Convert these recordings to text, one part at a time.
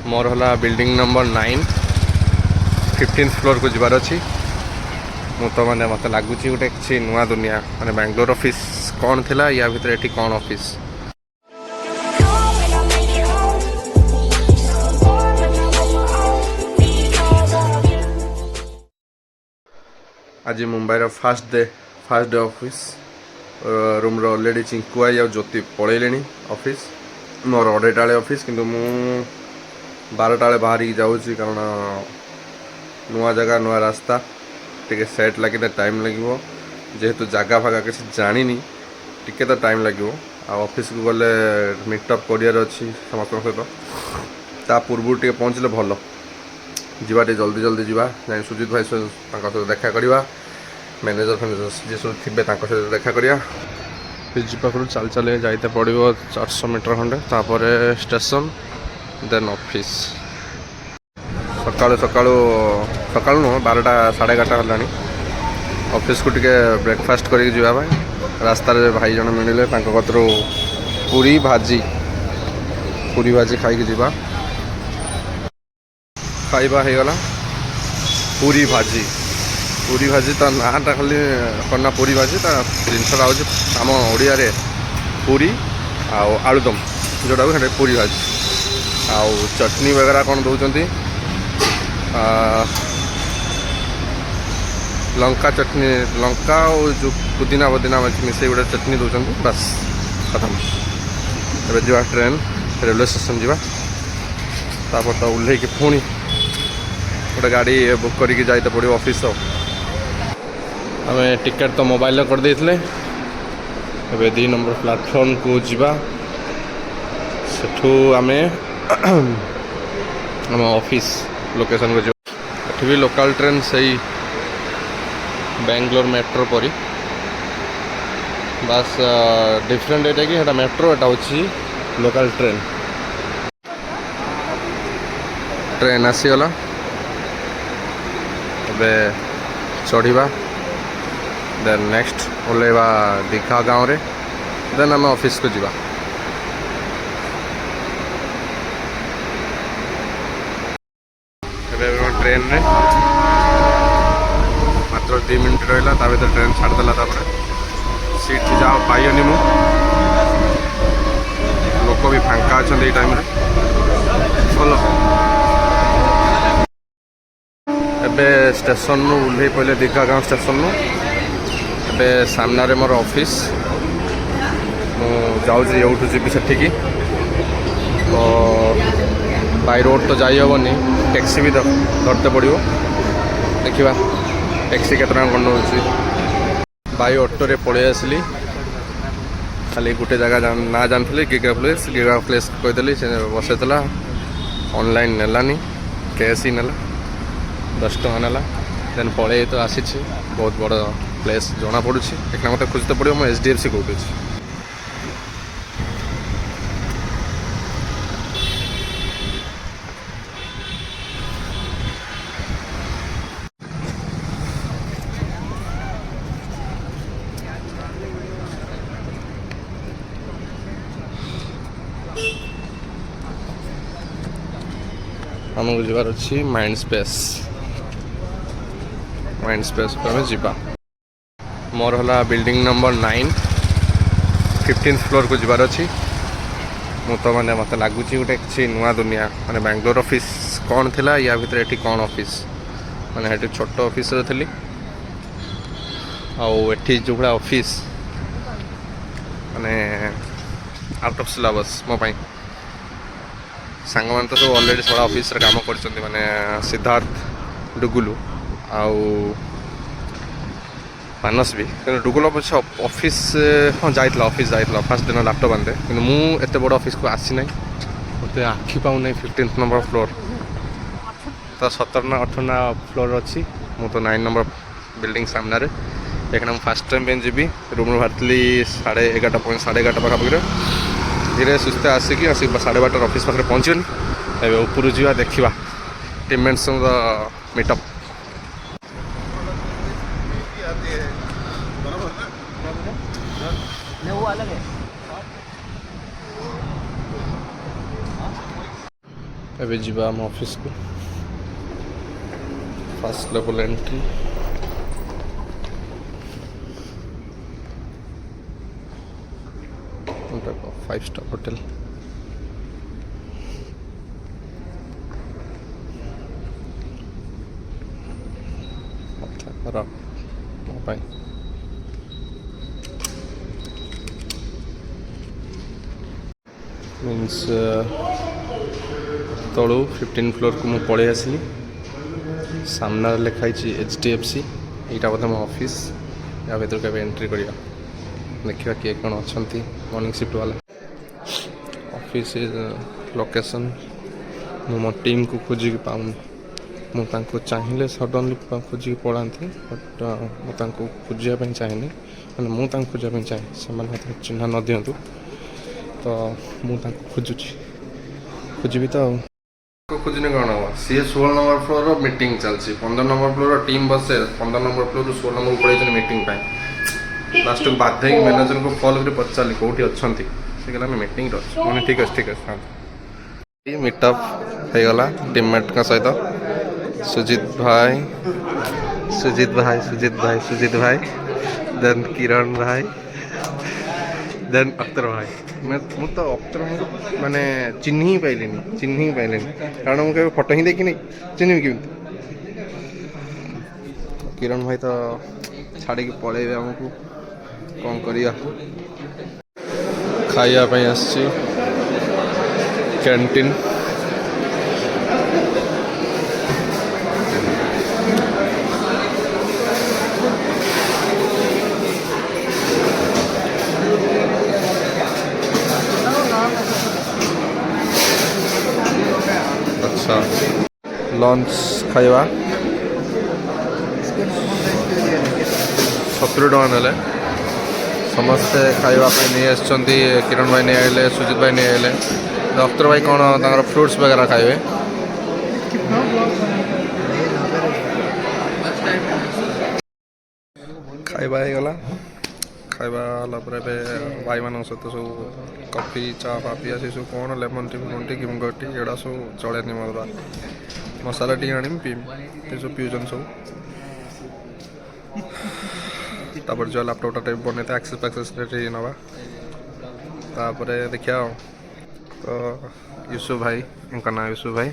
मोर हला building number 9 15th floor को जबार अच्छी मु तो मैंने मत लगुच गोटे किसी नुआ दुनिया मैंने बेंगलोर ऑफिस कौन थिला या भितर एठी कौन ऑफिस। आज मुंबईर first day office room already Chinku आई ज्योति पलैले ऑफिस मोर 2:30 ऑफिस किंतु मु 12टा बाहर जाऊँगी कारण नुआ जगह नुआ रास्ता टे सेट लगे टाइम लगे जेहेतु जगह फागा किसी जानी टिके तो टाइम लगे ऑफिस को गले मीटअप करार अच्छी समस्त सहित ता पूर्व टे पहुँचले भल जीवा टे जल्दी जल्दी जीवा जाए सुजित भाई सहित देखा करवा मैनेजर फैनेजर जी सब थे सहित देखा करा पीजी पाखु चल चल जाते पड़ो 400 मीटर खंडे तापर स्टेशन देन ऑफिस सकाळु सकाळु सकाळु नुह 12टा 11:30 है ऑफिस को टिके ब्रेकफास्ट करके जावाई रास्तार भाई जन मिले कतरू पूरी भाजी खाई जावा खाइबा हो गला पूरी भाजी ता नाटा खाली कना पूरी भाजी ता जिनसा हूँ आम ओडिया रे पूरी आलुदम जोटा भी पूरी भाजी आउ चटनी वगैरह कौन दौरान लंका चटनी लंका और जो पुदीना पुदीना मिसे गोटे चटनी दौरान बस खत्म। एवं जा ट्रेन रेलवे स्टेशन जापर तो ओह्ल पुणी गोटे गाड़ी बुक करके जाते पड़ो ऑफिस आम टिकेट तो मोबाइल कर देते 2 नंबर प्लेटफॉर्म को जीवा सेठू आम आम ऑफिस लोकेशन को जो भी लोकल ट्रेन से बेंगलोर मेट्रो परी बस डिफरेंट एटा कि एटा मेट्रो एटा होची लोकल ट्रेन आसीगला ଏବେ चढ़ा देन नेक्स्ट ओल्लैवा दीघा गाँव रे देन आम ऑफिस को जीवा। ट्रेन रे मात्र 2 मिनट रहा ता भर ट्रेन छाड़देला सीट जाओ पाइनी मु लोक भी फांका अच्छा ये टाइम भल एबे स्टेशन नु उल्ले पहले दीघा गाँव स्टेशन नु एबे सामना रे मोर ऑफिस मु जाऊँ यूठू जी सेठिकी तो बाय रोड तो जाई हेनी टैक्सी भी धरते पड़ो देखा टैक्सी केत नौ बाय ऑटो रे पड़े आसली खाली गोटे जगह ना जानी गिगा प्लेस कहीदेली से बसैला ऑनलाइन नेलानी कैश ही नेला 10 टଙ୍କା नेला देन पड़े तो आसी बहुत बड़ प्लेस जना पड़ू एक मत खोजते पड़ो मैं HDFC कौटी आमको जीवार अच्छी माइंड स्पेस आम जीवा मोर हला बिल्डिंग नंबर 9 15th फ्लोर को जबार अच्छी मु तो मैंने मत लगुच गोटे किसी नुआ दुनिया मैंने बेंगलोर ऑफिस कौन थिला या भितर एठी कौन ऑफिस मैंने हेटी छोट ऑफिस थी आठी जो भाया ऑफिस माने आउट ऑफ सिलेबस मो सांग मान तो सब ऑलरेडी सब ऑफिस काम कर माने सिद्धार्थ डुगुलू आउ मानस भी डुगुल ऑफिस हाँ जाइला ऑफिस जाइला फास्ट दिन लैपटॉप आनते कि मुझे बड़ ऑफिस को आसी ना मत आखि पाऊना 15th नंबर फ्लोर तो 17 ना 18 ना फ्लोर अच्छी मु तो 9 नंबर बिल्डिंग सामने एक फास्ट टाइम पे जी रूम बाहरी 11:30 पाखापाखि धीरे सुस्थे आसिक 12:30 ऑफिस पाखे पहुँचगली एवं ऊपर जा देखा टीममेट्स मीटअप ଏବେ ଯିବା ଆମ ଅଫିସକୁ। First level entry. ଗୋଟେ 5 ଷ୍ଟାର ହୋଟେଲ। କର ମୋ ପାଇଁ। ମିନ୍ସ ତଳୁ 15 ଫ୍ଲୋରକୁ ମୁଁ ପଳେଇ ଆସିଲି। ସାମ୍ନାରେ ଲେଖା ହେଇଛି HDFC। ଏଇଟା ବୋଧେ ମୋ ଅଫିସ୍। ୟା ଭିତରୁ କେବେ ଏଣ୍ଟ୍ରି କରିବା, ଦେଖିବା କିଏ କ'ଣ ଅଛନ୍ତି ମର୍ଣ୍ଣିଂ ସିଫ୍ଟ ବାଲା। ଅଫିସ୍ ଲୋକେସନ୍ ମୁଁ ମୋ ଟିମ୍କୁ ଖୋଜିକି ପାଉନି। ମୁଁ ତାଙ୍କୁ ଚାହିଁଲେ ସଡନ୍ଲି ଖୋଜିକି ପଳାନ୍ତି, ବଟ୍ ମୁଁ ତାଙ୍କୁ ଖୋଜିବା ପାଇଁ ଚାହେଁନି। ମାନେ ମୁଁ ତାଙ୍କୁ ଖୋଜିବା ପାଇଁ ଚାହେଁ, ସେମାନେ ମୋତେ ଚିହ୍ନା ନ ଦିଅନ୍ତୁ। ତ ମୁଁ ତାଙ୍କୁ ଖୋଜିବି ତ ଆଉ। ଖୋଜିନି କ'ଣ ହେବ, ସିଏ 16 ନମ୍ବର ଫ୍ଲୋରର ମିଟିଂ ଚାଲିଛି। 15 ନମ୍ବର ଫ୍ଲୋରର ଟିମ୍ ବସେ 15 ନମ୍ବର ଫ୍ଲୋରରୁ 16 ନମ୍ବରକୁ ପଳେଇଛନ୍ତି ମିଟିଂ ପାଇଁ। ଲାଷ୍ଟକୁ ବାଧ୍ୟ ହେଇକି ମ୍ୟାନେଜରଙ୍କୁ କଲ୍ କରି ପଚାରିଲି କେଉଁଠି ଅଛନ୍ତି। ସେ କହିଲା ଆମେ ମିଟିଂରେ ଅଛୁ। ମାନେ ଠିକ୍ ଅଛି ହଁ। ମିଟଅପ୍ ହେଇଗଲା ଟିମମେଟ୍ଙ୍କ ସହିତ। ସୁଜିତ ଭାଇ, ଦେନ୍ କିରଣ ଭାଇ, ଦେନ୍ ଅକ୍ତର ଭାଇ। ମୁଁ ତ ଅକ୍ତର ଭାଇଙ୍କୁ ମାନେ ଚିହ୍ନି ହିଁ ପାଇଲିନି, କାରଣ ମୁଁ କେବେ ଫଟୋ ହିଁ ଦେଖିନି, ଚିହ୍ନିବି କେମିତି। କିରଣ ଭାଇ ତ ଛାଡ଼ିକି ପଳେଇବେ ଆମକୁ, କ'ଣ କରିବା। ଖାଇବା ପାଇଁ ଆସିଛି କ୍ୟାଣ୍ଟିନ୍। ଆଚ୍ଛା, ଲଞ୍ଚ ଖାଇବା 70 ଟଙ୍କା ନେଲେ। ସମସ୍ତେ ଖାଇବା ପାଇଁ ନେଇ ଆସିଛନ୍ତି। କିରଣ ଭାଇ ନେଇ ଆଇଲେ, ସୁଜିତ ଭାଇ ନେଇ ଆଇଲେ। ଅକ୍ତର ଭାଇ କ'ଣ ତାଙ୍କର ଫ୍ରୁଟ୍ସ ବଗେରା ଖାଇବେ। ଖାଇବା ହେଇଗଲା। ଖାଇବା ହେଲା ପରେ ଏବେ ଭାଇମାନଙ୍କ ସହିତ ସବୁ କଫି ଚା ଫା ପିଆ, ସେ ସବୁ କ'ଣ ଲେମନ୍ ଟି କିମ୍ବ ଟି ଏଗୁଡ଼ା ସବୁ ଚଳେନି ମୋର ଦ୍ୱାରା। ମସଲା ଟି ଆଣିବି ପିଇବି, ଏସବୁ ପିଉଛନ୍ତି ସବୁ। ତାପରେ ଯେଉଁ ଲାପଟପ୍ଟା ଟାଇପ୍ ବନେଇଥାଏ ଆକ୍ସେସ୍ ନେବା। ତାପରେ ଦେଖିବା ଆଉ। ତ ୟୁସୁଫ ଭାଇ, ତାଙ୍କ ନାଁ ୟୁସୁଫ ଭାଇ।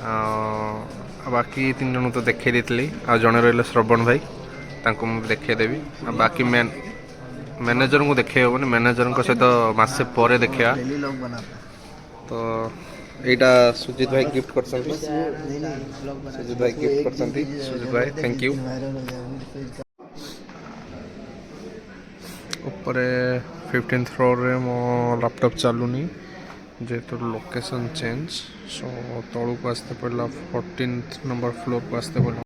ଆଉ ବାକି 3 ଜଣଙ୍କୁ ତ ଦେଖାଇ ଦେଇଥିଲି। ଆଉ ଜଣେ ରହିଲେ ଶ୍ରବଣ ଭାଇ, ତାଙ୍କୁ ମୁଁ ଦେଖାଇଦେବି। ଆଉ ବାକି ମ୍ୟାନେଜରଙ୍କୁ ଦେଖାଇ ହେବନି, ମ୍ୟାନେଜରଙ୍କ ସହିତ ମାସେ ପରେ ଦେଖାଇବା। ତ ଏଇଟା ସୁଜିତ ଭାଇ ଗିଫ୍ଟ କରିଛନ୍ତି। ସୁଜିତ ଭାଇ ଥ୍ୟାଙ୍କ ୟୁ। ଉପରେ 15th ଫ୍ଲୋରରେ ମୋ ଲାପଟପ୍ ଚାଲୁନି ଯେହେତୁ ଲୋକେସନ୍ ଚେଞ୍ଜ। ସୋ ତଳକୁ ଆସିତେ ପଡ଼ିଲା 14th ନମ୍ବର ଫ୍ଲୋରକୁ ଆସିତେ ପଡ଼ିଲା।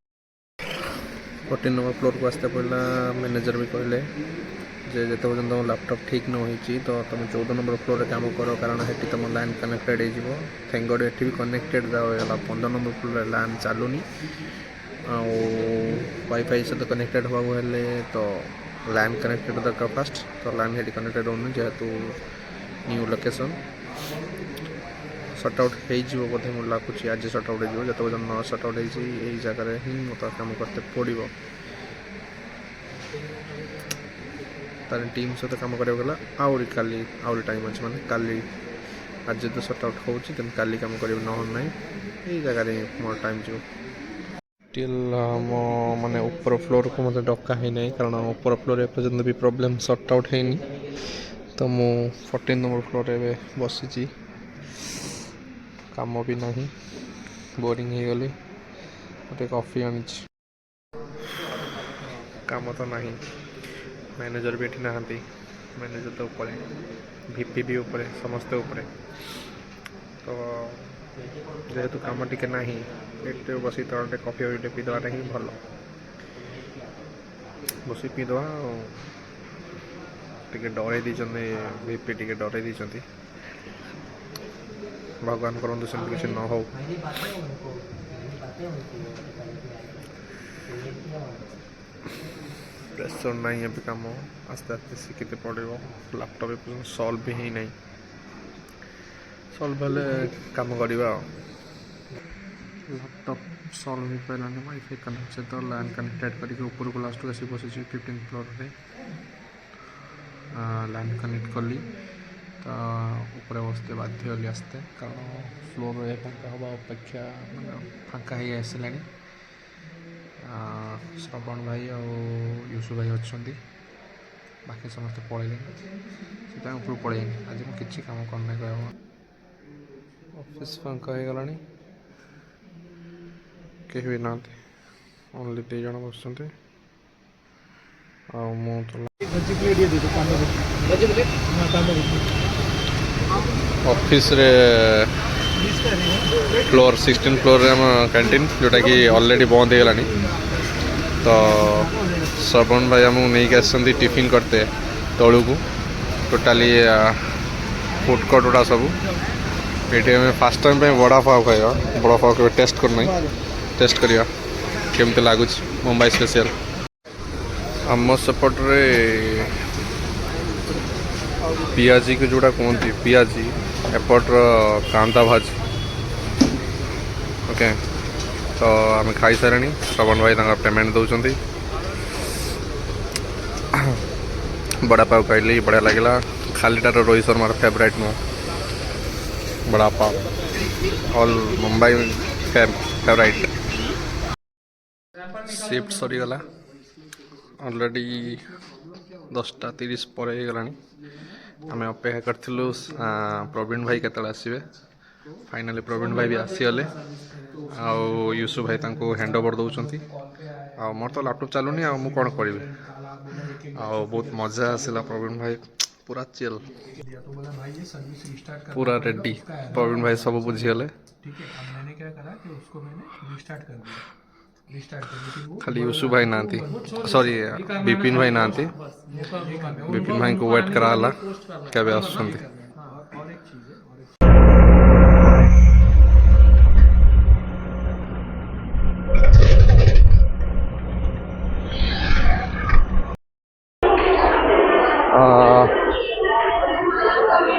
14 ନମ୍ବର ଫ୍ଲୋରକୁ ଆସିତେ ପଡ଼ିଲା। ମ୍ୟାନେଜର ବି କହିଲେ ଯେ ଯେତେ ପର୍ଯ୍ୟନ୍ତ ତୁମ ଲାପଟପ୍ ଠିକ୍ ନ ହେଇଛି ତ ତୁମେ 14 ନମ୍ବର ଫ୍ଲୋରରେ କାମ କର, କାରଣ ସେଠି ତୁମ ଲାଇନ୍ କନେକ୍ଟେଡ଼୍ ହେଇଯିବ। ଥ୍ୟାଙ୍କ ଗଡ଼୍ ଏଠି ବି କନେକ୍ଟେଡ଼୍ ହେଇଗଲା। 15 ନମ୍ବର ଫ୍ଲୋରରେ ଲାଇନ୍ ଚାଲୁନି। ଆଉ ୱାଇଫାଇ ସହିତ କନେକ୍ଟେଡ଼୍ ହେବାକୁ ହେଲେ ତ ଲାଇନ୍ କନେକ୍ଟେଡ଼୍ ଦରକାର ଫାଷ୍ଟ। ତ ଲାଇନ୍ ସେଠି କନେକ୍ଟେଡ଼୍ ହେଉନି ଯେହେତୁ ନ୍ୟୁ ଲୋକେସନ୍। ସର୍ଟ ଆଉଟ୍ ହେଇଯିବ ବୋଧେ ମୋତେ ଲାଗୁଛି, ଆଜି ସର୍ଟ ଆଉଟ୍ ହେଇଯିବ। ଯେତେ ପର୍ଯ୍ୟନ୍ତ ନ ସର୍ଟ ଆଉଟ୍ ହେଇଛି ଏଇ ଜାଗାରେ ହିଁ ମୋତେ କାମ କରତେ ପଡ଼ିବ। ତାହେଲେ ଟିମ୍ ସହିତ କାମ କରିବାକୁ ଗଲା ଆହୁରି ଟାଇମ୍ ଅଛି। ମାନେ କାଲି, ଆଜି ଯଦି ସର୍ଟ ଆଉଟ୍ ହେଉଛି ଦେନ୍ କାଲି କାମ କରିବି, ନହେଲେ ନାହିଁ ଏଇ ଜାଗାରେ ମୋର ଟାଇମ୍ ଯିବ। ଟିଲ୍ ମୋ ମାନେ ଉପର ଫ୍ଲୋରକୁ ମୋତେ ଡକା ହେଇନାହିଁ, କାରଣ ଉପର ଫ୍ଲୋର ଏପର୍ଯ୍ୟନ୍ତ ବି ପ୍ରୋବ୍ଲେମ୍ ସର୍ଟ ଆଉଟ୍ ହେଇନି। ତ ମୁଁ 14 ନମ୍ବର ଫ୍ଲୋରରେ ଏବେ ବସିଛି। କାମ ବି ନାହିଁ, ବୋରିଂ ହେଇଗଲି। ଗୋଟେ କଫି ଆଣିଛି। କାମ ତ ନାହିଁ, ମ୍ୟାନେଜର ବି ଏଠି ନାହାନ୍ତି। ମ୍ୟାନେଜର ତ ଉପରେ, ଭିପି ବି ଉପରେ, ସମସ୍ତେ ଉପରେ। ତ ଯେହେତୁ କାମ ଟିକେ ନାହିଁ, ଏଠି ବସି ତଳେ କଫି ଟିକେ ପିଇଦେବାଟା ହିଁ ଭଲ। ବସି ପିଇଦେବା। ଆଉ ଟିକେ ଡରେଇ ଦେଇଛନ୍ତି, ଭିପି ଟିକେ ଡରେଇ ଦେଇଛନ୍ତି। ଭଗବାନ କରନ୍ତୁ ସେମିତି କିଛି ନ ହଉ। ପ୍ରେସର ନାହିଁ ଏବେ, କାମ ଆସ୍ତେ ଆସ୍ତେ ଶିଖିତେ ପଡ଼ିବ। ଲାପଟପ୍ ଏପର୍ଯ୍ୟନ୍ତ ସଲ୍ଭ ବି ହେଇନାହିଁ। ସଲ୍ଭ ହେଲେ କାମ କରିବା ଆଉ। लैपटॉप सॉल्व हो पारानी वाईफाई कनेक्ट से तो लैन कनेक्टेड करके ऊपर को लास्ट आसी बस 15 फ्लोर रे लैन कनेक्ट कली तो ऊपर बसते बाध्य होली आसते कारण फ्लोर रे फांका हवा अपेक्षा मैंने फांका ही आसला श्रवण भाई और यूसु भाई अच्छा बाकी समस्त पलैले से ऊपर पलैनी आज मुझे किसी कम करना कह ऑफिस फांका हो गला केही भी ना ओनली 2 जन बस ऑफिस रे फ्लोर 16 फ्लोर रे हम कैंटीन जोटा कि ऑलरेडी बंद हो गलानी तो श्रवण भाई आमको नहीं आसती टिफिन करते तलू को टोटाली फूड कोर्ट गुड़ा सब ये फास्ट टाइम पे बड़ा पाव खाइबा बड़ा पाव के टेस्ट करना टेस्ट करिया केमती लगुच मुंबई स्पेशल आम सेपटे पियाजी को जोड़ा कहती पियाजी एपटर कांदा भाजी ओके तो आम खाई सारे श्रवण भाई पेमेंट दौरान बड़ा पाव खाइली बढ़िया लगे खालीटार रोहित शर्मार फेवरेट नो vada pav all Mumbai favourite shift सरीगला ऑलरेडी 10:30 पर हो गला आम अपेक्षा करूँ प्रवीण भाई केतले आसवे फाइनाली प्रवीण भाई भी आसीगले आउ यूसु भाई तांको हैंड ओवर दौरान आ मोर तो लैपटॉप चलुनी आ मु कौन करी आ बहुत मजा आसला प्रवीण भाई पूरा चिल पूरा रेडी प्रवीण भाई सब बुझीगले खाली यूसु भाई नांती सॉरी विपिन भाई नांती विपिन भाई को वेट कराला केबे आसुंती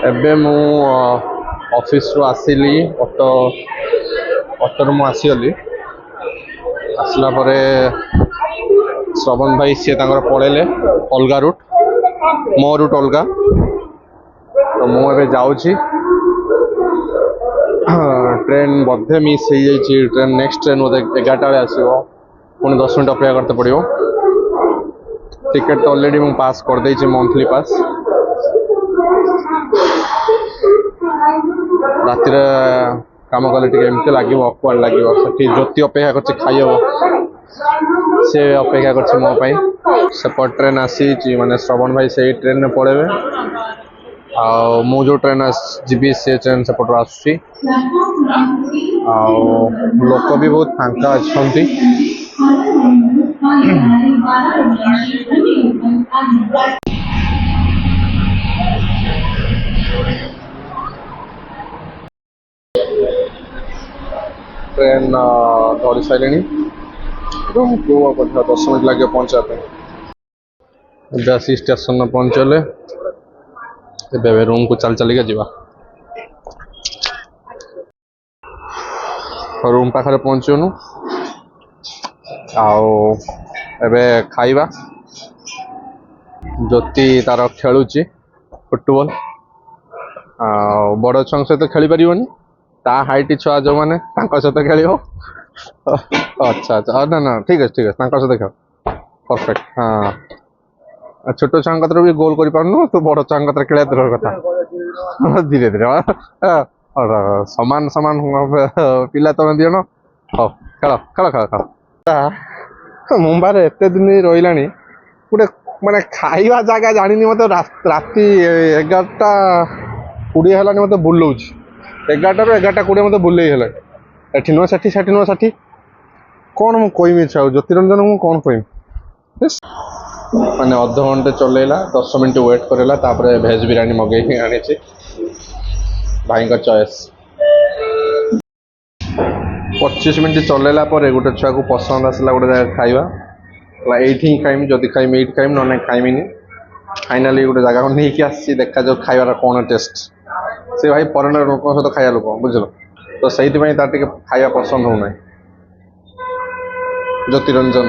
एबे मु ऑफिस रो आसिली ऑटो ऑटो मु आसीगली आसला परे श्रवण भाई सी पलैले अलगा रूट मो रूट अलगा तो मुझे जाऊँगी ट्रेन बधे मिस हो जाइए ट्रेन नेक्स्ट ट्रेन बोधे 11टा बेले आसो पुणी 10 मिनट अपेक्षा करते पड़ो टिकेट तो ऑलरेडी मु पास कर देछि मंथली पास राति काम कले टी लगे अकवर्ड लगे ज्योति अपेक्षा कर खाइब से अपेक्षा कर मोपाई सेपट ट्रेन आसी माने श्रवण भाई से ट्रेन में पड़े आ मु जो ट्रेन जी से ट्रेन सेपट आसुची लोक भी बहुत फांका अच्छा ट्रेन धरी सारे रूम को 10 मिनट लगे पहुँचापे आसी स्टेशन में पहुँचले रूम को चल चलिका जीवा रूम पाखे पहुँचनु आबे खाइबा ज्योति तार खेलुची फुटबॉल बड़ छुआ सहित खेली पारिबनी ता हाइट छुआ जो मैंने सहित खेल अच्छा अच्छा ना ना ठीक है सहित खेल परफेक्ट हाँ छोट छुआ कतर भी गोल कर पारनु तू बड़ छुआ कतर खेल दूर कथा धीरे धीरे सामान सामान पिला तुम दिजन हाँ खेल खेल खेल खेल मुंबई एत दिन रहा गोटे माने खाइबा जगह जानी मत राति 11टा 20 है मत बुलाऊँ 11टा 11:20 मत बुले एठी नुआ साठी कौन मुझे कहमी छा ज्योतिरंजन मुझे कौन कहमी मैंने अध घंटे चलैला 10 मिनट वेट करेला तापर भेज बिरयानी मगे आनी भाई का चॉइस 25 मिनट चलैला गोटे छुआ को पसंद आसला गोटे जगह खाइबा ये खाइमी जदि खाइमी ये खाइमी ना खाइमी फाइनाली गोटे जगह को लेकिन आसी देखा जो खाइबार कौन टेस्ट से भाई फरेनर लोक सहित खाया लोक बुझल ତ ସେଇଥିପାଇଁ ତାର ଟିକେ ଖାଇବା ପସନ୍ଦ ହଉନାହିଁ। ଜ୍ୟୋତିରଞ୍ଜନ